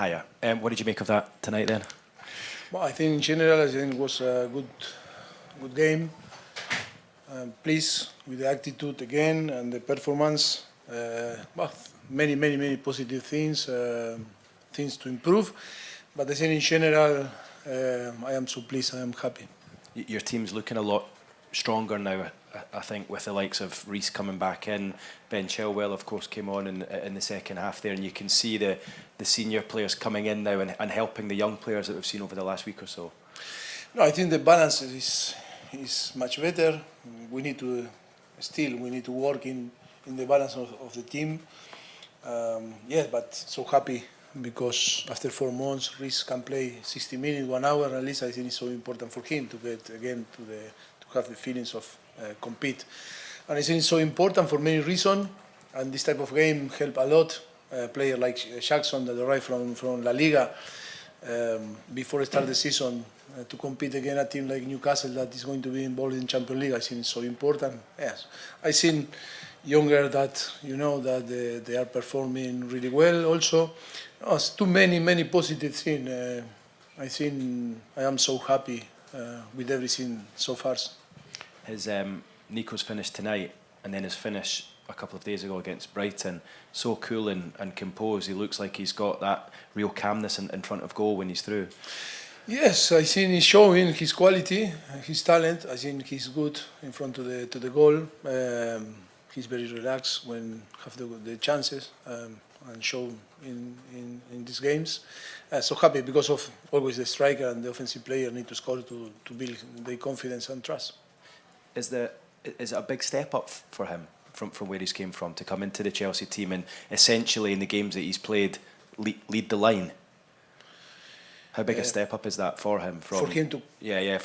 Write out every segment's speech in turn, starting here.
Hiya. What did you make of that tonight then? Well, I think in general, it was a good game. Pleased with the attitude again and the performance. Many positive things, things to improve. But I think in general, I am so pleased. I am happy. Your team's looking a lot stronger now, I think, with the likes of Reece coming back in. Ben Chilwell, of course, came on in the second half there, and you can see the senior players coming in now and helping the young players that we've seen over the last week or so. No, I think the balance is much better. We need to work in the balance of the team. Yes, but so happy because after 4 months, Reece can play 60 minutes, 1 hour. At least I think it's so important for him to get again to have the feelings of compete. And I think it's so important for many reasons. And this type of game help a lot. A player like Jackson that arrived from La Liga before start the season to compete against a team like Newcastle that is going to be involved in Champions League. I think it's so important. Yes, I think younger that that they are performing really well. Also, too many positive things. I think I am so happy with everything so far. His Nico's finish tonight, and then his finish a couple of days ago against Brighton, so cool and composed. He looks like he's got that real calmness in front of goal when he's through. Yes, I think he's showing his quality, his talent. I think he's good in front of the goal. He's very relaxed when have the chances and show in these games. So happy because of always the striker and the offensive player need to score to build their confidence and trust. Is it a big step up for him from where he's came from to come into the Chelsea team and essentially in the games that he's played lead the line? How big a step up is that for him? From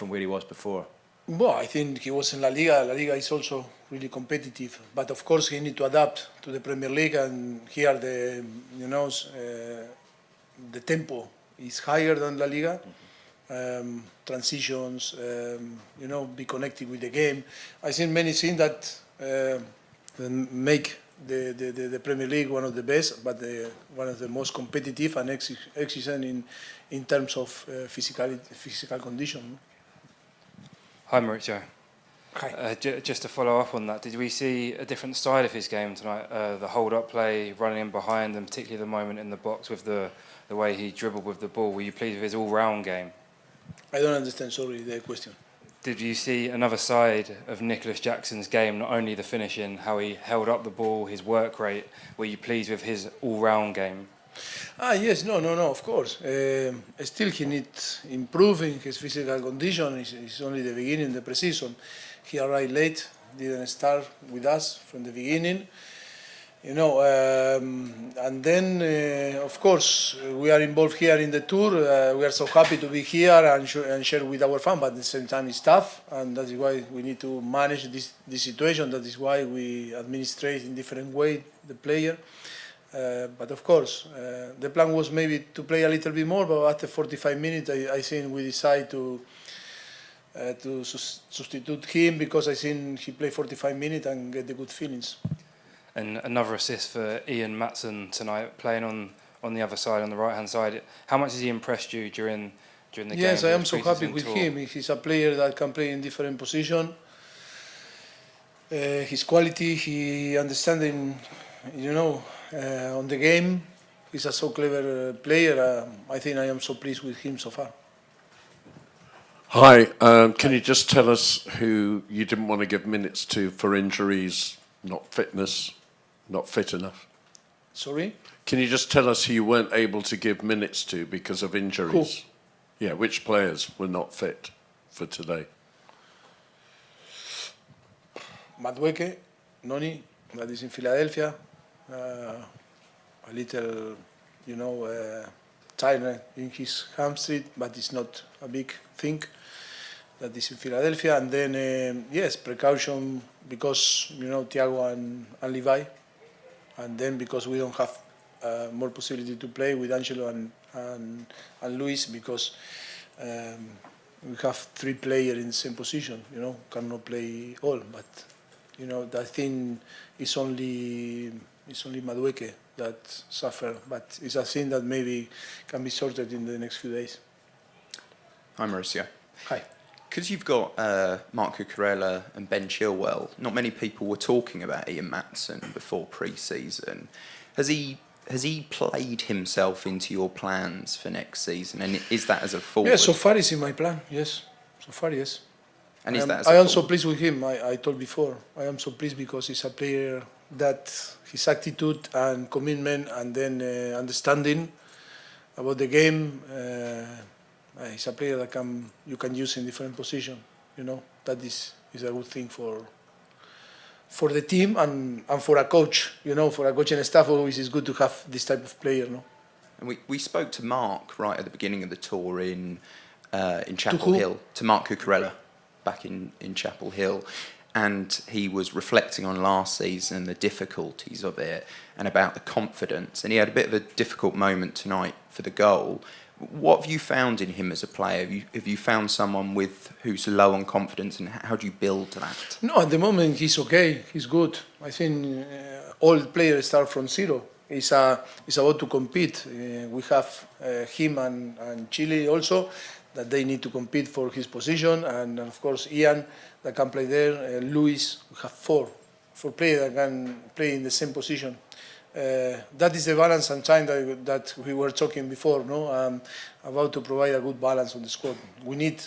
where he was before. Well, I think he was in La Liga. La Liga is also really competitive, but of course he need to adapt to the Premier League, and here the tempo is higher than La Liga. Transitions, be connected with the game. I think many things that make the Premier League one of the best, but one of the most competitive and exigent in terms of physical condition. Hi Mauricio. Hi. Just to follow up on that, did we see a different side of his game tonight? The hold-up play, running in behind, and particularly the moment in the box with the way he dribbled with the ball. Were you pleased with his all-round game? I don't understand, sorry, the question. Did you see another side of Nicholas Jackson's game, not only the finishing, how he held up the ball, his work rate? Were you pleased with his all-round game? Yes, no, of course. Still he needs improving his physical condition. It's only the beginning, the pre-season. He arrived late, didn't start with us from the beginning. And then, of course, we are involved here in the tour. We are so happy to be here and share with our fans, but at the same time it's tough, and that is why we need to manage this situation. That is why we administrate in different way the player. But of course, the plan was maybe to play a little bit more, but after 45 minutes, I think we decided to substitute him because I think he played 45 minutes and get the good feelings. And another assist for Ian Maatsen tonight, playing on the other side, on the right-hand side. How much has he impressed you during the game? Yes, I am so happy with him. He's a player that can play in different positions. His quality, he understanding, on the game. He's a so clever player. I think I am so pleased with him so far. Hi, can you just tell us who you didn't want to give minutes to for injuries, not fitness, not fit enough? Sorry? Can you just tell us who you weren't able to give minutes to because of injuries? Who? Yeah, which players were not fit for today? Madueke, Noni, that is in Philadelphia. A little, tiredness in his hamstring, but it's not a big thing. That is in Philadelphia. And then, precaution because, Thiago and Levi. And then because we don't have more possibility to play with Angelo and Luis because we have 3 players in the same position, cannot play all. But, that thing is only Madueke that suffer. But it's a thing that maybe can be sorted in the next few days. Hi, Mauricio. Hi. Because you've got Marc Cucurella and Ben Chilwell, not many people were talking about Ian Maatsen before pre-season. Has he played himself into your plans for next season? And is that as a forward? Yeah, so far it's in my plan, yes. So far, yes. And is that as I a am so forward? pleased with him. I told before, I am so pleased because he's a player that his attitude and commitment and then understanding about the game, he's a player that you can use in different positions. You know, that is a good thing for the team and for a coach. You know, for a coaching staff, always is good to have this type of player. No. And we spoke to Mark right at the beginning of the tour in Chapel who? Hill, to Marc Cucurella, back in Chapel Hill. And he was reflecting on last season and the difficulties of it and about the confidence. And he had a bit of a difficult moment tonight for the goal. What have you found in him as a player? Have you found someone who's low on confidence, and how do you build that? No, at the moment he's okay. He's good. I think all players start from zero. It's about to compete. We have him and Chile also, that they need to compete for his position, and of course Ian that can play there. Luis, we have four players that can play in the same position. That is the balance and time that we were talking before, no? About to provide a good balance on the squad. We need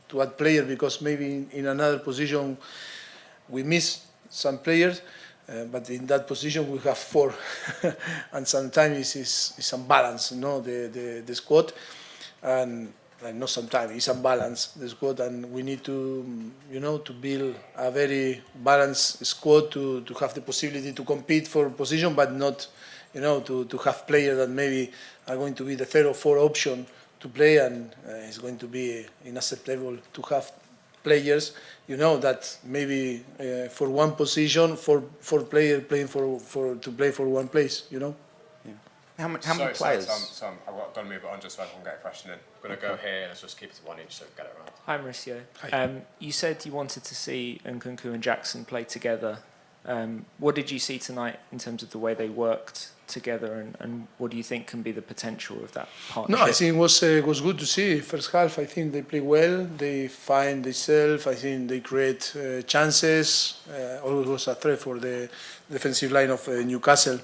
to add players because maybe in another position we miss some players, but in that position we have four, and sometimes it's unbalanced, no? The squad, and not sometimes it's unbalanced the squad, and we need to to build a very balanced squad to have the possibility to compete for position, but not to have players that maybe are going to be the third or fourth option to play, and it's going to be unacceptable to have players that maybe for one position four players playing to play for one place. How many players? I've got to move it on just so I can get a question in. I'm going to go here, let's just keep it to 1 inch so we get it around. Hi, Mauricio. Hi. You said you wanted to see Nkunku and Jackson play together. What did you see tonight in terms of the way they worked together, and what do you think can be the potential of that partnership? No, I think it was good to see. First half, I think they play well. They find themselves. I think they create chances. Always was a threat for the defensive line of Newcastle.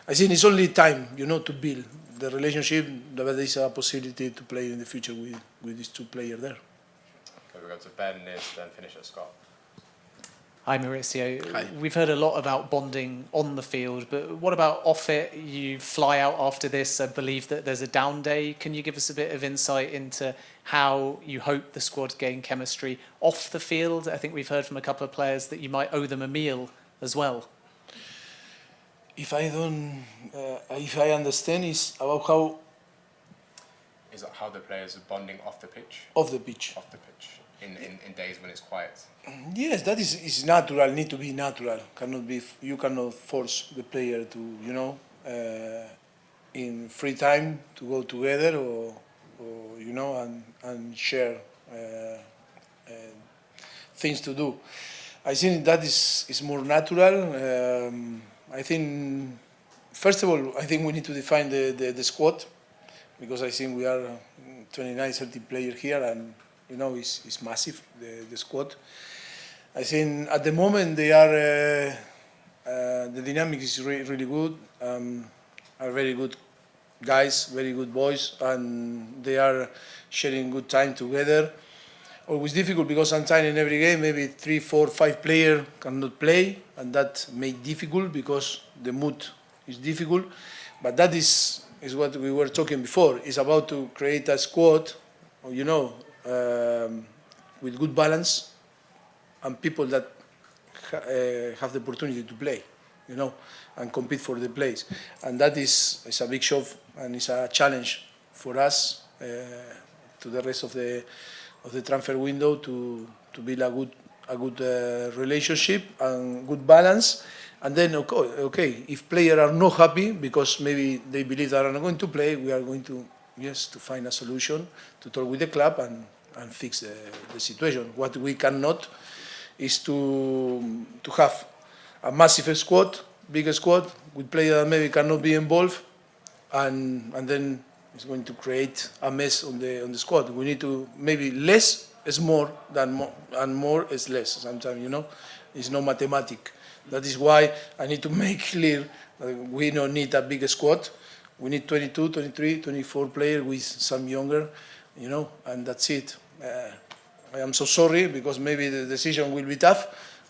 I think it's only time, to build the relationship. There is a possibility to play in the future with these two players there. Okay, we'll go to Ben, Niz, then finish at Scott. Hi, Mauricio. Hi. We've heard a lot about bonding on the field, but what about off it? You fly out after this. I believe that there's a down day. Can you give us a bit of insight into how you hope the squad gain chemistry off the field? I think we've heard from a couple of players that you might owe them a meal as well. If I understand, it's about how Is that how the players are bonding off the pitch? off the pitch. Off the pitch. In days when it's quiet. Yes, that is natural. Need to be natural. You cannot force the player to in free time to go together or and share things to do. I think that is more natural. I think first of all, I think we need to define the squad, because I think we are 29, 30 players here, and it's massive, the squad. I think at the moment they are the dynamic is really good. Are very good guys, very good boys, and they are sharing good time together. Always difficult because sometimes in every game maybe 3, 4, 5 players cannot play, and that make difficult because the mood is difficult. But that is what we were talking before. It's about to create a squad, with good balance and people that have the opportunity to play, and compete for the place. And that is a big show, and it's a challenge for us to the rest of the transfer window to build a good relationship and good balance. And then, okay, if players are not happy because maybe they believe they are not going to play, we are going to find a solution, to talk with the club and fix the situation. What we cannot is to have a massive squad big squad with players that maybe cannot be involved, and then it's going to create a mess on the squad. We need to maybe less is more than more, and more is less. Sometimes, you know, it's no mathematic. That is why I need to make clear that we don't need a big squad. We need 22, 23, 24 players with some younger, you know, and that's it. I am so sorry because maybe the decision will be tough,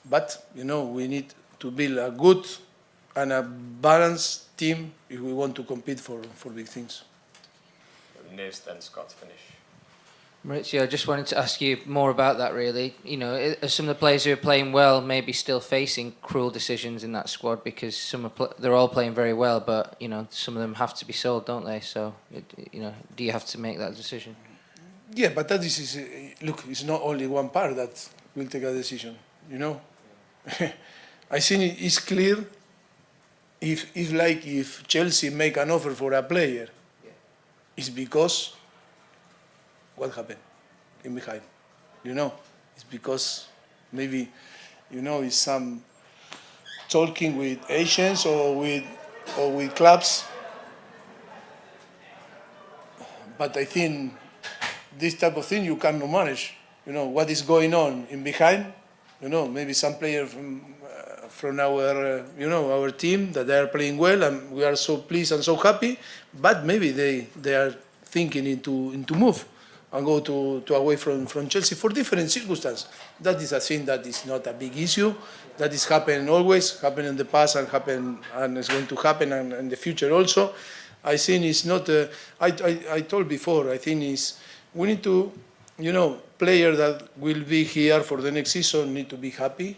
but, you know, we need to build a good and a balanced team if we want to compete for big things. Niz, then Scott to finish. Mauricio, I just wanted to ask you more about that, really. You know, are some of the players who are playing well maybe still facing cruel decisions in that squad because they're all playing very well, but, you know, some of them have to be sold, don't they? So, you know, do you have to make that decision? Yeah, but that is look, it's not only one part that will take a decision, you know. I think it's clear if Chelsea make an offer for a player, it's because what happened in behind, you know. It's because maybe, you know, it's some talking with agents or with clubs. But I think this type of thing you cannot manage. You know what is going on in behind. You know, maybe some player from our our team that they are playing well and we are so pleased and so happy. But maybe they are thinking into move and go to away from Chelsea for different circumstances. That is a thing that is not a big issue. That is happening always, happened in the past and it's going to happen and in the future also. I think it's not. I told before. I think we need to, you know, player that will be here for the next season need to be happy.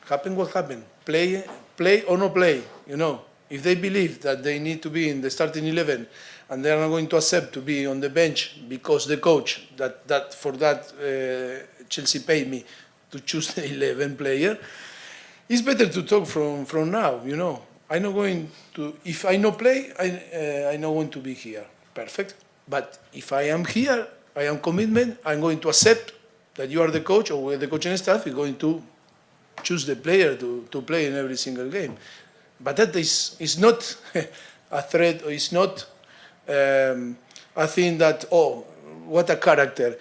Happen what happen. Play or no play. You know, if they believe that they need to be in the starting 11 and they are not going to accept to be on the bench because the coach that for that Chelsea paid me to choose the 11 player, it's better to talk from now. You know. I'm not going to, if I no play, I not going to be here. Perfect. But if I am here, I am commitment, I'm going to accept that you are the coach or the coaching staff is going to choose the player to play in every single game. But that is not a threat or it's not a thing that, oh, what a character.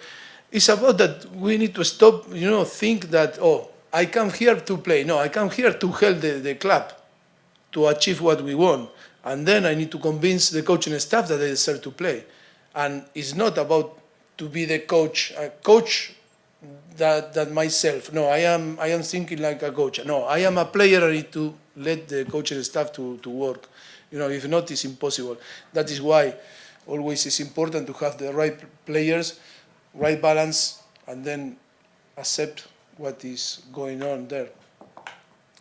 It's about that we need to stop, you know, think that, oh, I come here to play. No, I come here to help the club to achieve what we want. And then I need to convince the coaching staff that they deserve to play. And it's not about to be the coach, a coach that myself. No, I am thinking like a coach. No, I am a player. I need to let the coaching staff to work. You know, if not, it's impossible. That is why always it's important to have the right players, right balance, and then accept what is going on there.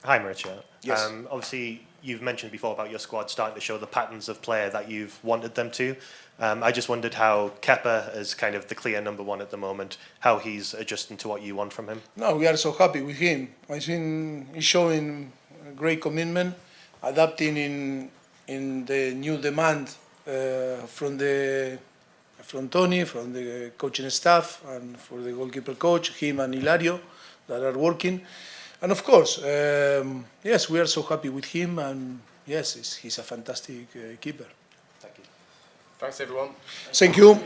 Hi, Mauricio. Yes. Obviously, you've mentioned before about your squad starting to show the patterns of player that you've wanted them to. I just wondered how Kepa is kind of the clear number one at the moment, how he's adjusting to what you want from him. No, we are so happy with him. I think he's showing great commitment, adapting in the new demand from Tony, from the coaching staff, and for the goalkeeper coach, him and Hilario, that are working. And of course, yes, we are so happy with him, and yes, he's a fantastic keeper. Thank you. Thanks, everyone. Thank you.